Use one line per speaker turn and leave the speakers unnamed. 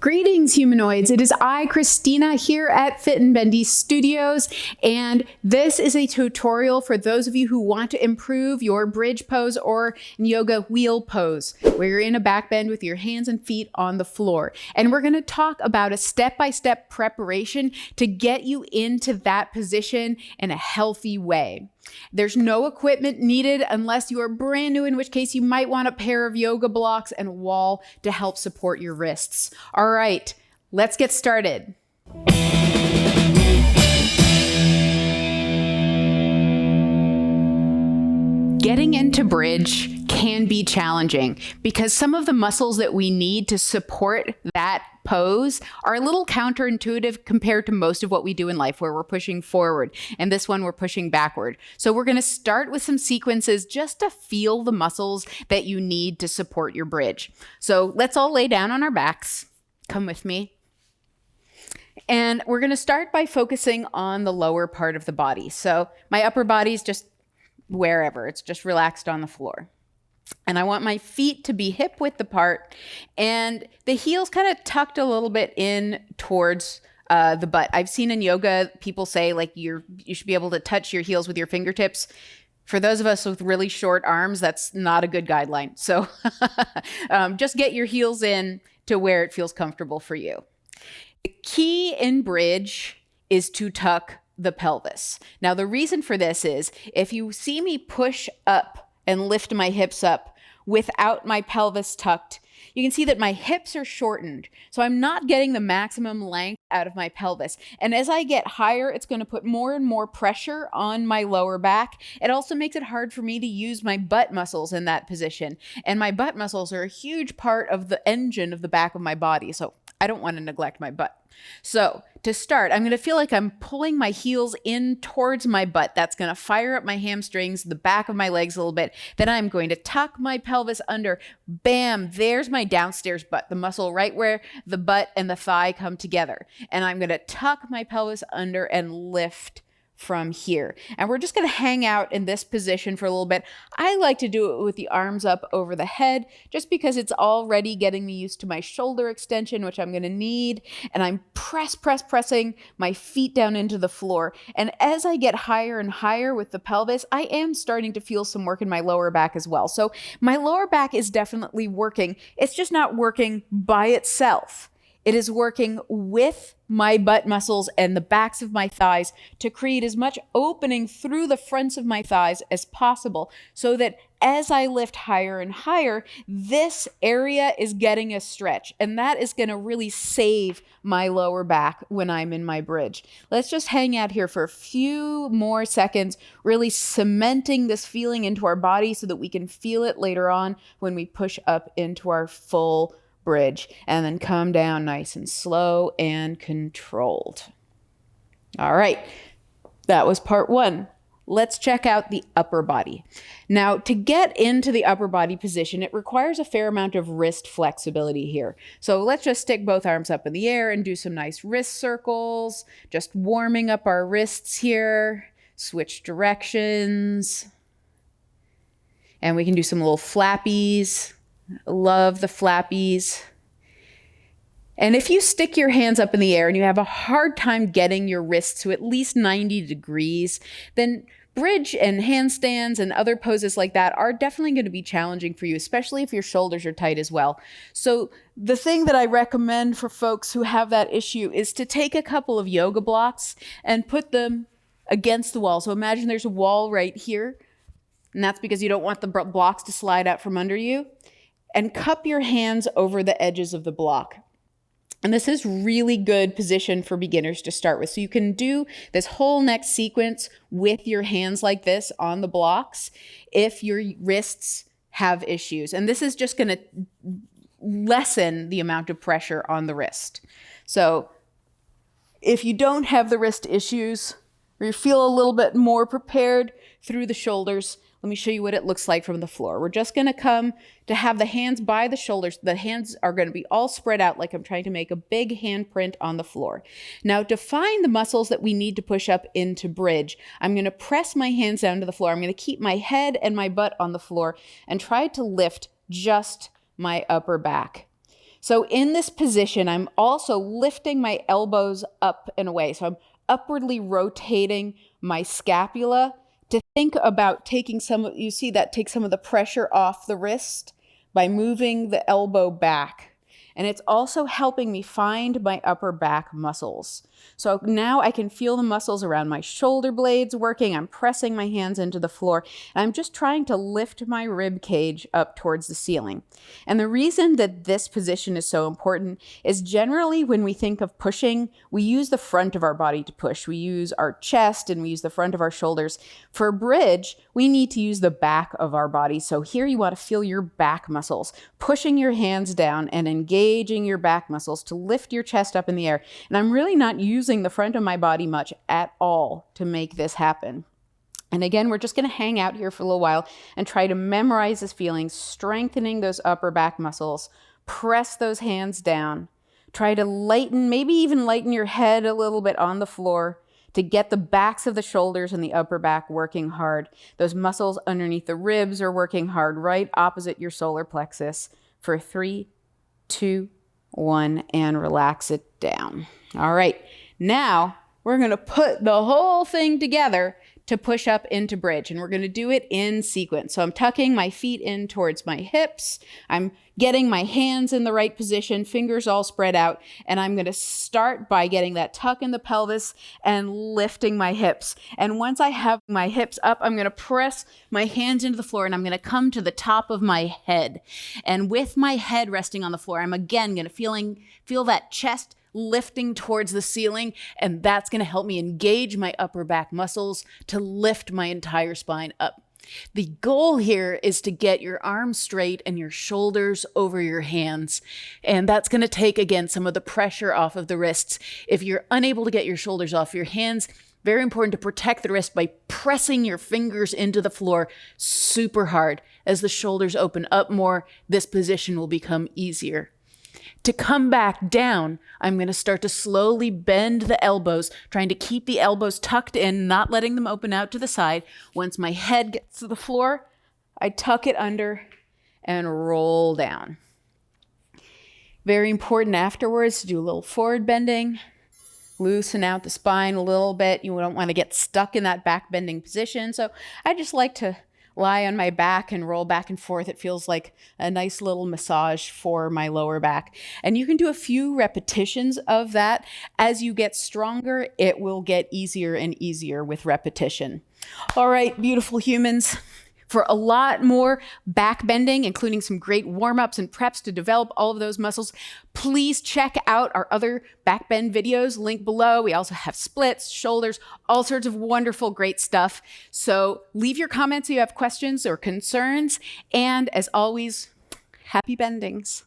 Greetings, humanoids. It is I, Christina, here at Fit and Bendy Studios, and this is a tutorial for those of you who want to improve your bridge pose or yoga wheel pose, where you're in a back bend with your hands and feet on the floor. And we're going to talk about a step-by-step preparation to get you into that position in a healthy way. There's no equipment needed unless you are brand new, in which case you might want a pair of yoga blocks and a wall to help support your wrists. All right, let's get started. Getting into bridge can be challenging because some of the muscles that we need to support that pose are a little counterintuitive compared to most of what we do in life, where we're pushing forward, and this one we're pushing backward. So we're going to start with some sequences just to feel the muscles that you need to support your bridge. So let's all lay down on our backs. Come with me. And we're going to start by focusing on the lower part of the body. So my upper body is just wherever, it's just relaxed on the floor. And I want my feet to be hip width apart and the heels kind of tucked a little bit in towards the butt. I've seen in yoga people say like you should be able to touch your heels with your fingertips. For those of us with really short arms, that's not a good guideline. So just get your heels in to where it feels comfortable for you. The key in bridge is to tuck the pelvis. Now, the reason for this is if you see me push up and lift my hips up without my pelvis tucked, you can see that my hips are shortened. So I'm not getting the maximum length out of my pelvis. And as I get higher, it's going to put more and more pressure on my lower back. It also makes it hard for me to use my butt muscles in that position. And my butt muscles are a huge part of the engine of the back of my body. So I don't want to neglect my butt. So to start, I'm going to feel like I'm pulling my heels in towards my butt. That's going to fire up my hamstrings, the back of my legs a little bit. Then I'm going to tuck my pelvis under. Bam, there's my downstairs butt, the muscle right where the butt and the thigh come together. And I'm going to tuck my pelvis under and lift from here. And we're just going to hang out in this position for a little bit. I like to do it with the arms up over the head just because it's already getting me used to my shoulder extension, which I'm going to need. And I'm pressing my feet down into the floor. And as I get higher and higher with the pelvis, I am starting to feel some work in my lower back as well. So my lower back is definitely working. It's just not working by itself. It is working with my butt muscles and the backs of my thighs to create as much opening through the fronts of my thighs as possible so that as I lift higher and higher, this area is getting a stretch. And that is going to really save my lower back when I'm in my bridge. Let's just hang out here for a few more seconds, really cementing this feeling into our body so that we can feel it later on when we push up into our full bridge, and then come down nice and slow and controlled. All right, that was part one. Let's check out the upper body. Now, to get into the upper body position, it requires a fair amount of wrist flexibility here. So let's just stick both arms up in the air and do some nice wrist circles, just warming up our wrists here. Switch directions. And we can do some little flappies. Love the flappies. And if you stick your hands up in the air and you have a hard time getting your wrists to at least 90 degrees, then bridge and handstands and other poses like that are definitely going to be challenging for you, especially if your shoulders are tight as well. So the thing that I recommend for folks who have that issue is to take a couple of yoga blocks and put them against the wall. So imagine there's a wall right here, and that's because you don't want the blocks to slide out from under you. And cup your hands over the edges of the block. And this is really good position for beginners to start with. So you can do this whole next sequence with your hands like this on the blocks if your wrists have issues. And this is just going to lessen the amount of pressure on the wrist. So if you don't have the wrist issues, or you feel a little bit more prepared through the shoulders, let me show you what it looks like from the floor. We're just going to come to have the hands by the shoulders. The hands are going to be all spread out like I'm trying to make a big handprint on the floor. Now, to find the muscles that we need to push up into bridge, I'm going to press my hands down to the floor. I'm going to keep my head and my butt on the floor and try to lift just my upper back. So in this position, I'm also lifting my elbows up and away. So I'm upwardly rotating my scapula to think about taking take some of the pressure off the wrist by moving the elbow back. And it's also helping me find my upper back muscles. So now I can feel the muscles around my shoulder blades working. I'm pressing my hands into the floor, and I'm just trying to lift my rib cage up towards the ceiling. And the reason that this position is so important is generally when we think of pushing, we use the front of our body to push. We use our chest and we use the front of our shoulders. For a bridge, we need to use the back of our body. So here you want to feel your back muscles, pushing your hands down and engaging your back muscles to lift your chest up in the air. And I'm really not using the front of my body much at all to make this happen. And again, we're just going to hang out here for a little while and try to memorize this feeling, strengthening those upper back muscles. Press those hands down. Try to maybe even lighten your head a little bit on the floor to get the backs of the shoulders and the upper back working hard. Those muscles underneath the ribs are working hard, right opposite your solar plexus. For 3, 2, 1, and relax it down. All right. Now, we're going to put the whole thing together to push up into bridge, and we're going to do it in sequence. So I'm tucking my feet in towards my hips. I'm getting my hands in the right position, fingers all spread out, and I'm going to start by getting that tuck in the pelvis and lifting my hips. And once I have my hips up, I'm going to press my hands into the floor, and I'm going to come to the top of my head. And with my head resting on the floor, I'm again going to feel that chest lifting towards the ceiling, and that's going to help me engage my upper back muscles to lift my entire spine up. The goal here is to get your arms straight and your shoulders over your hands, and that's going to take, again, some of the pressure off of the wrists. If you're unable to get your shoulders off your hands, very important to protect the wrist by pressing your fingers into the floor super hard. As the shoulders open up more, this position will become easier. To come back down, I'm going to start to slowly bend the elbows, trying to keep the elbows tucked in, not letting them open out to the side. Once my head gets to the floor, I tuck it under and roll down. Very important afterwards to do a little forward bending, loosen out the spine a little bit. You don't want to get stuck in that back bending position. So I just like to lie on my back and roll back and forth. It feels like a nice little massage for my lower back. And you can do a few repetitions of that. As you get stronger, it will get easier and easier with repetition. All right, beautiful humans. For a lot more back bending, including some great warm-ups and preps to develop all of those muscles, please check out our other back bend videos, link below. We also have splits, shoulders, all sorts of wonderful, great stuff. So leave your comments if you have questions or concerns. And as always, happy bendings.